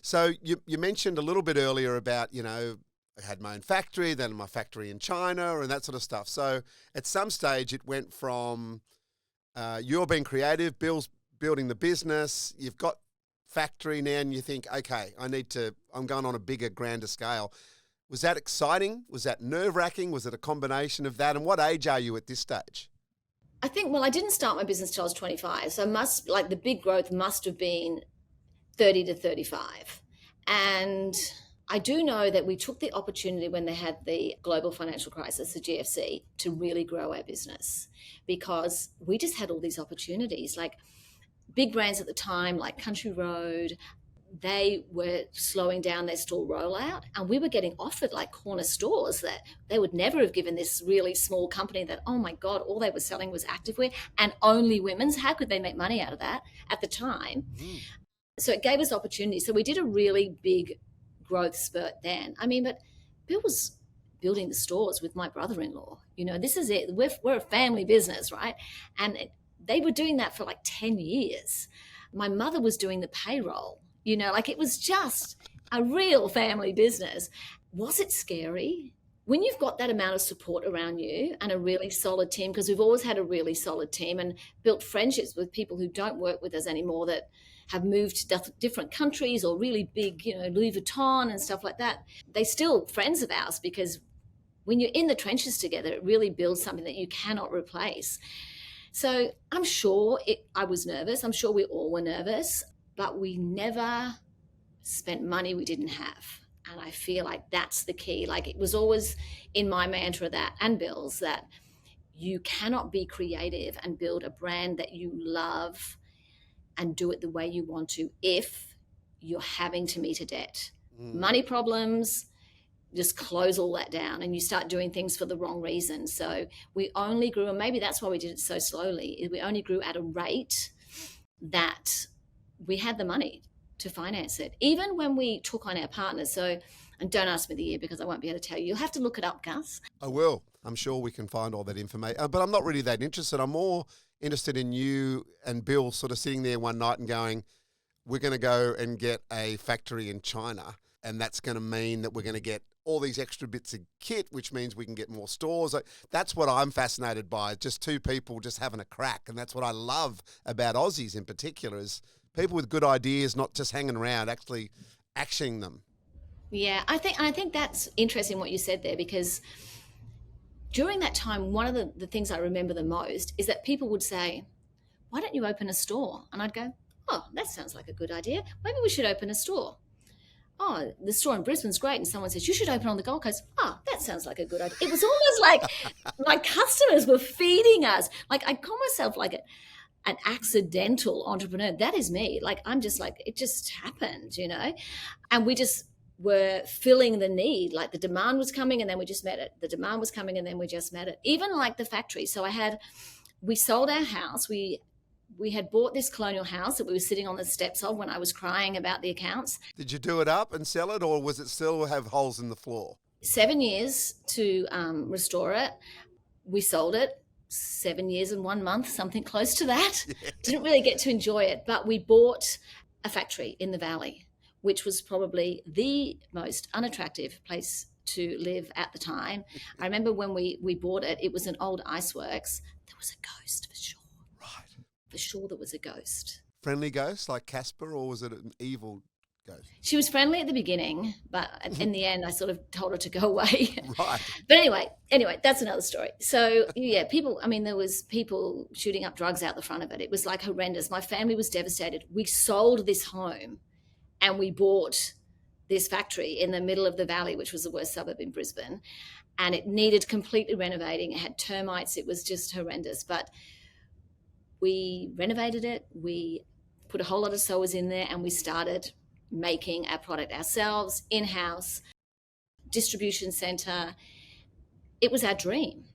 So you mentioned a little bit earlier about, you know, I had my own factory, then my factory in China and that sort of stuff. So at some stage it went from you're being creative, Bill's building the business, you've got factory now, and you think, okay, I'm going on a bigger, grander scale. Was that exciting? Was that nerve-wracking? Was it a combination of that? And what age are you at this stage? I think, well, I didn't start my business till I was 25. So the big growth must have been 30 to 35. And I do know that we took the opportunity when they had the global financial crisis, the GFC, to really grow our business, because we just had all these opportunities. Like big brands at the time, like Country Road, they were slowing down their store rollout, and we were getting offered like corner stores that they would never have given this really small company that, oh my God, all they were selling was activewear and only women's. How could they make money out of that at the time? So it gave us opportunities. So we did a really big growth spurt then. I mean, but Bill was building the stores with my brother-in-law. This is it. We're a family business, right? And they were doing that for like 10 years. My mother was doing the payroll. It was just a real family business. Was it scary? When you've got that amount of support around you and a really solid team, because we've always had a really solid team and built friendships with people who don't work with us anymore that have moved to different countries or really big, Louis Vuitton and stuff like that. They're still friends of ours, because when you're in the trenches together, it really builds something that you cannot replace. So I'm sure I was nervous. I'm sure we all were nervous. But we never spent money we didn't have. And I feel like that's the key. Like it was always in my mantra that, and Bill's, that you cannot be creative and build a brand that you love and do it the way you want to if you're having to meet a debt. Money problems, just close all that down and you start doing things for the wrong reason. So we only grew, and maybe that's why we did it so slowly, we only grew at a rate that we had the money to finance it, even when we took on our partners. So, and don't ask me the year because I won't be able to tell you. You'll have to look it up, Gus. I will. I'm sure we can find all that information. But I'm not really that interested. I'm more interested in you and Bill sort of sitting there one night and going, we're going to go and get a factory in China, and that's going to mean that we're going to get all these extra bits of kit, which means we can get more stores. That's what I'm fascinated by, just two people just having a crack. And that's what I love about Aussies in particular, is people with good ideas, not just hanging around, actually actioning them. Yeah, I think that's interesting what you said there, because during that time, one of the things I remember the most is that people would say, why don't you open a store? And I'd go, oh, that sounds like a good idea. Maybe we should open a store. Oh, the store in Brisbane's great. And someone says, you should open on the Gold Coast. Oh, that sounds like a good idea. It was almost like my customers were feeding us. Like I call myself like an accidental entrepreneur. That is me. Like, I'm just like, it just happened, and we just were filling the need. Like the demand was coming and then we just met it. The demand was coming and then we just met it. Even like the factory. So we sold our house. We had bought this colonial house that we were sitting on the steps of when I was crying about the accounts. Did you do it up and sell it, or was it still have holes in the floor? 7 years to restore it. We sold it. 7 years and 1 month, something close to that. Yeah. Didn't really get to enjoy it, but we bought a factory in the valley, which was probably the most unattractive place to live at the time. I remember when we bought it, it was an old iceworks. There was a ghost for sure. Right. For sure there was a ghost. Friendly ghost like Casper, or was it an evil ghost? She was friendly at the beginning, but in the end I sort of told her to go away. Right. But anyway, that's another story. So yeah, there was people shooting up drugs out the front of it. It was like horrendous. My family was devastated. We sold this home and we bought this factory in the middle of the valley, which was the worst suburb in Brisbane. And it needed completely renovating. It had termites. It was just horrendous. But we renovated it. We put a whole lot of sewers in there and we started making our product ourselves, in-house, distribution center. It was our dream.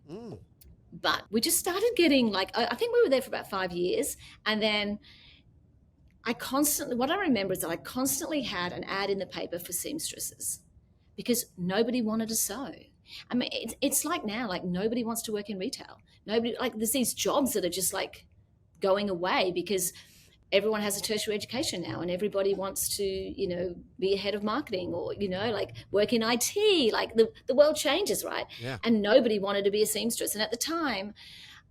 But we just started getting I think we were there for about 5 years. And then what I remember is that I constantly had an ad in the paper for seamstresses because nobody wanted to sew. I mean, it's like now, like nobody wants to work in retail. Nobody, like there's these jobs that are just like going away because everyone has a tertiary education now, and everybody wants to, be a head of marketing, or, like work in IT. Like the world changes, right? Yeah. And nobody wanted to be a seamstress. And at the time,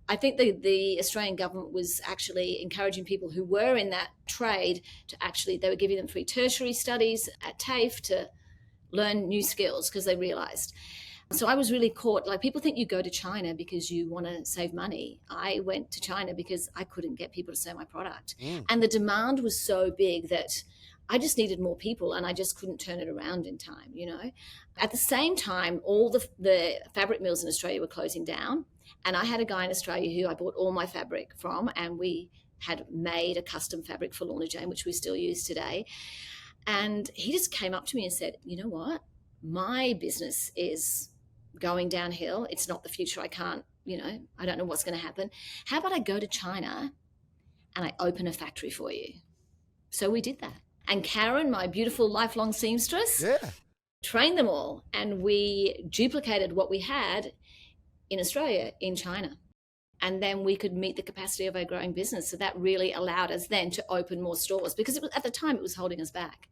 I think the Australian government was actually encouraging people who were in that trade to actually, they were giving them free tertiary studies at TAFE to learn new skills, because they realized. So I was really caught. Like, people think you go to China because you want to save money. I went to China because I couldn't get people to sell my product. And the demand was so big that I just needed more people, and I just couldn't turn it around in time, At the same time, all the fabric mills in Australia were closing down. And I had a guy in Australia who I bought all my fabric from, and we had made a custom fabric for Lorna Jane, which we still use today. And he just came up to me and said, you know what? My business is going downhill. It's not the future. I can't, I don't know what's going to happen. How about I go to China and I open a factory for you? So we did that. And Karen, my beautiful lifelong seamstress, trained them all. And we duplicated what we had in Australia in China. And then we could meet the capacity of our growing business. So that really allowed us then to open more stores, because it was, at the time, it was holding us back.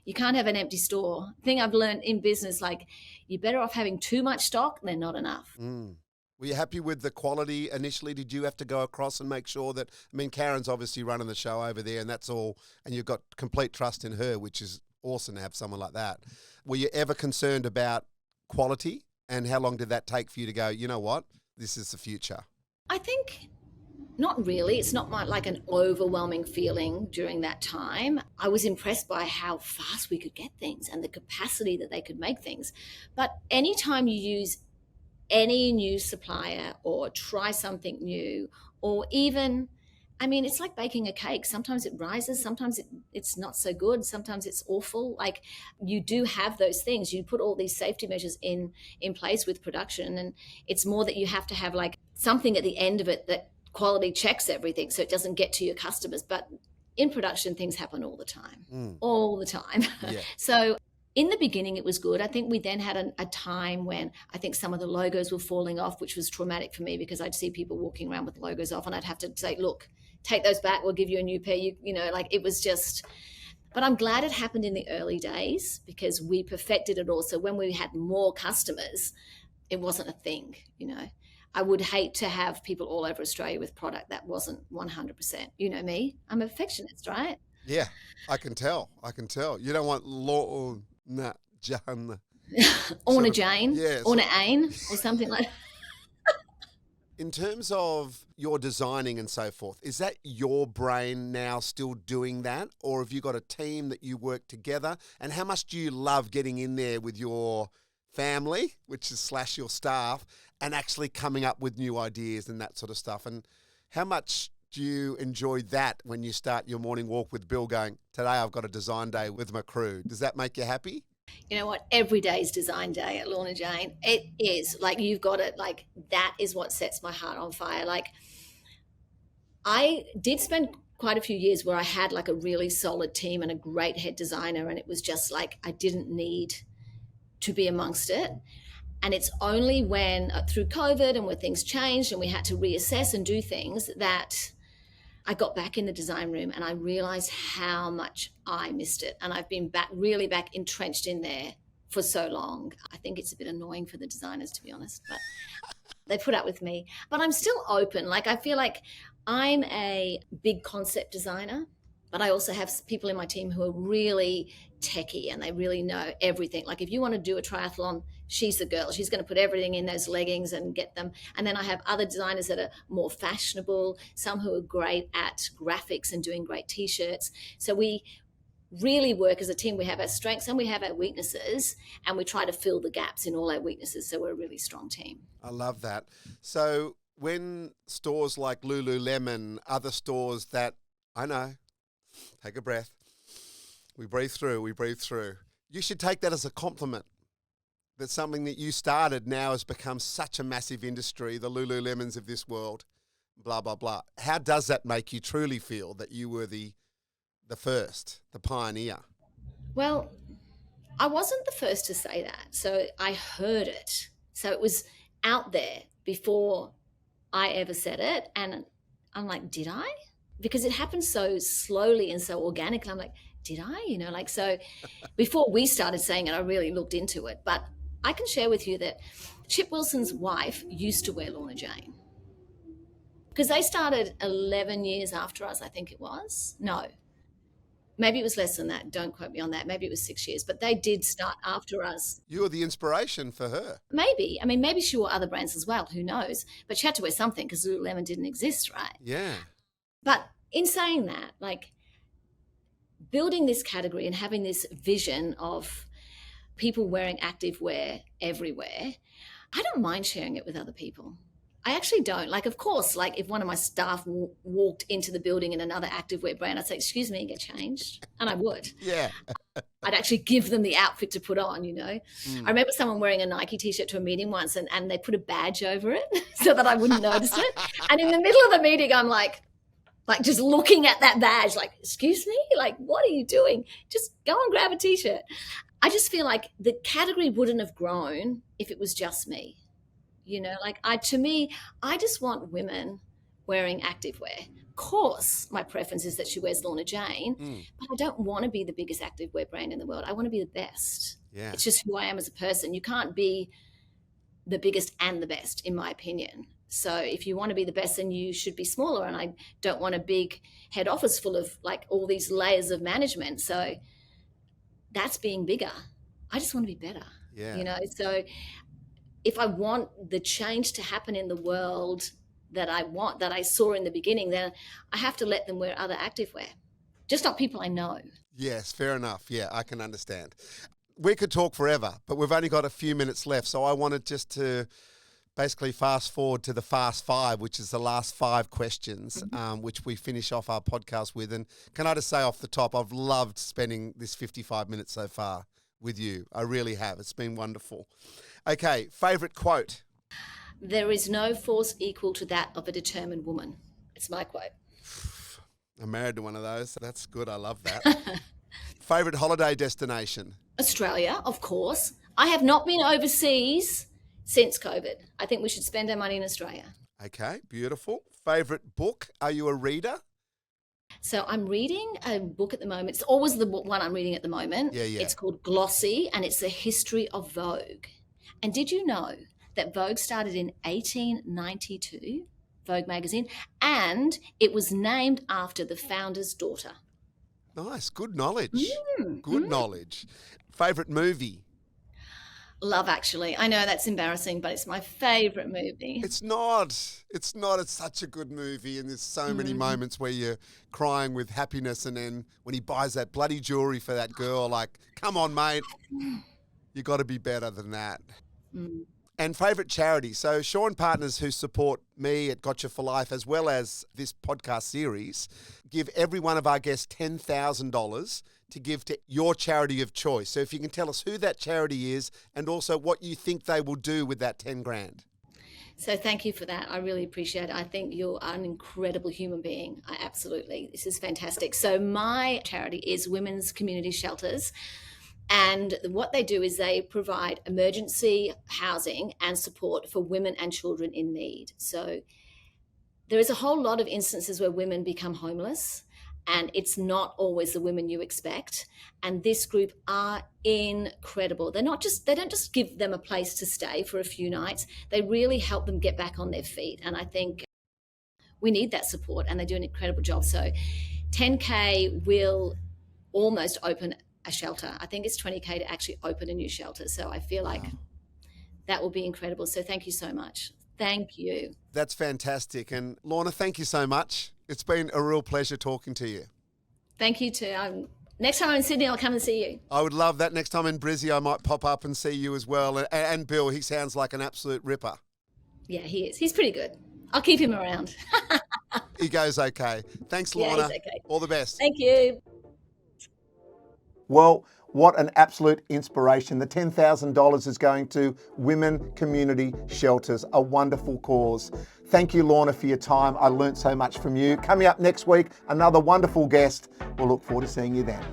You can't have an empty store. The thing I've learned in business, like, you're better off having too much stock than not enough. Were you happy with the quality initially? Did you have to go across and make sure that, Karen's obviously running the show over there, and that's all, and you've got complete trust in her, which is awesome to have someone like that. Were you ever concerned about quality, and how long did that take for you to go, you know what, this is the future? I think not really. It's not like an overwhelming feeling during that time. I was impressed by how fast we could get things and the capacity that they could make things. But anytime you use any new supplier or try something new, or even, it's like baking a cake. Sometimes it rises, sometimes it's not so good, sometimes it's awful. Like, you do have those things. You put all these safety measures in place with production, and it's more that you have to have like something at the end of it that quality checks everything so it doesn't get to your customers. But in production, things happen all the time, all the time. Yeah. So in the beginning, it was good. I think we then had a time when I think some of the logos were falling off, which was traumatic for me, because I'd see people walking around with logos off, and I'd have to say, look, take those back, we'll give you a new pair. It was just, but I'm glad it happened in the early days, because we perfected it all. So when we had more customers, it wasn't a thing, I would hate to have people all over Australia with product that wasn't 100%. You know me, I'm a perfectionist, right? Yeah, I can tell. You don't want Lorna Jane. Lorna Jane, yeah, Lorna Jane, or something like that. In terms of your designing and so forth, is that your brain now still doing that? Or have you got a team that you work together? And how much do you love getting in there with your family, which is / your staff, and actually coming up with new ideas and that sort of stuff? And how much do you enjoy that when you start your morning walk with Bill going, today I've got a design day with my crew? Does that make you happy? You know what? Every day is design day at Lorna Jane. It is. Like, you've got it. Like, that is what sets my heart on fire. Like, I did spend quite a few years where I had like a really solid team and a great head designer, and it was just like I didn't need to be amongst it. And it's only when through COVID and when things changed and we had to reassess and do things that I got back in the design room, and I realized how much I missed it. And I've been really back entrenched in there for so long. I think it's a bit annoying for the designers, to be honest, but they put up with me. But I'm still open. Like, I feel like I'm a big concept designer, but I also have people in my team who are really techie and they really know everything. Like, if you want to do a triathlon, she's the girl. She's going to put everything in those leggings and get them. And then I have other designers that are more fashionable, some who are great at graphics and doing great T-shirts. So we really work as a team. We have our strengths and we have our weaknesses, and we try to fill the gaps in all our weaknesses. So we're a really strong team. I love that. So when stores like Lululemon, other stores that, I know, take a breath, we breathe through. You should take that as a compliment. That something that you started now has become such a massive industry, the Lululemons of this world, blah, blah, blah. How does that make you truly feel that you were the first, the pioneer? Well, I wasn't the first to say that. So I heard it. So it was out there before I ever said it. And I'm like, did I? because it happened so slowly and so organically. I'm like, did I? So before we started saying it, I really looked into it. But I can share with you that Chip Wilson's wife used to wear Lorna Jane because they started 11 years after us, I think it was. No, maybe it was less than that. Don't quote me on that. Maybe it was 6 years, but they did start after us. You were the inspiration for her. Maybe. I mean, maybe she wore other brands as well. Who knows? But she had to wear something because Lululemon didn't exist, right? Yeah. But in saying that, like building this category and having this vision of people wearing activewear everywhere, I don't mind sharing it with other people. I actually don't. Like, of course, like if one of my staff walked into the building in another activewear brand, I'd say, excuse me, get changed. And I would. Yeah. I'd actually give them the outfit to put on, I remember someone wearing a Nike t-shirt to a meeting once and they put a badge over it so that I wouldn't notice it. And in the middle of the meeting, I'm like just looking at that badge, like, excuse me? Like, what are you doing? Just go and grab a t-shirt. I just feel like the category wouldn't have grown if it was just me. To me, I just want women wearing activewear. Of course, my preference is that she wears Lorna Jane, but I don't want to be the biggest activewear brand in the world. I want to be the best. Yeah. It's just who I am as a person. You can't be the biggest and the best, in my opinion. So if you want to be the best, then you should be smaller. And I don't want a big head office full of like all these layers of management. So that's being bigger. I just want to be better. Yeah. So if I want the change to happen in the world that I saw in the beginning, then I have to let them wear other activewear, just not people I know. Yes, fair enough. Yeah, I can understand. We could talk forever, but we've only got a few minutes left. So I wanted just to basically fast forward to the Fast Five, which is the last 5 questions, which we finish off our podcast with. And can I just say off the top, I've loved spending this 55 minutes so far with you. I really have. It's been wonderful. Okay, favourite quote? There is no force equal to that of a determined woman. It's my quote. I'm married to one of those. That's good. I love that. Favourite holiday destination? Australia, of course. I have not been overseas since COVID. I think we should spend our money in Australia. Okay, beautiful. Favourite book? Are you a reader? So I'm reading a book at the moment. It's always the one I'm reading at the moment. Yeah. It's called Glossy, and it's the history of Vogue. And did you know that Vogue started in 1892, Vogue magazine, and it was named after the founder's daughter. Nice, good knowledge. Good knowledge. Favourite movie? Love Actually. I know that's embarrassing, but it's my favourite movie. It's not. It's such a good movie, and there's so many moments where you're crying with happiness, and then when he buys that bloody jewellery for that girl, like, come on, mate. You got to be better than that. And favourite charity? So Shaw & Partners, who support me at Gotcha for Life as well as this podcast series, give every one of our guests $10,000 to give to your charity of choice. So if you can tell us who that charity is and also what you think they will do with that 10 grand. So thank you for that. I really appreciate it. I think you're an incredible human being. Absolutely. This is fantastic. So my charity is Women's Community Shelters. And what they do is they provide emergency housing and support for women and children in need. So there is a whole lot of instances where women become homeless, and it's not always the women you expect. And this group are incredible. They don't just give them a place to stay for a few nights. They really help them get back on their feet. And I think we need that support, and they do an incredible job. So 10K will almost open a shelter. I think it's 20K to actually open a new shelter. So I feel like that will be incredible. So thank you so much. Thank you. That's fantastic. And Lorna, thank you so much. It's been a real pleasure talking to you. Thank you too. Next time I'm in Sydney, I'll come and see you. I would love that. Next time in Brizzy, I might pop up and see you as well. And Bill, he sounds like an absolute ripper. Yeah, he is. He's pretty good. I'll keep him around. He goes okay. Thanks, Lorna. Yeah, he's okay. All the best. Thank you. Well, what an absolute inspiration. The $10,000 is going to Women Community Shelters, a wonderful cause. Thank you, Lorna, for your time. I learnt so much from you. Coming up next week, another wonderful guest. We'll look forward to seeing you then.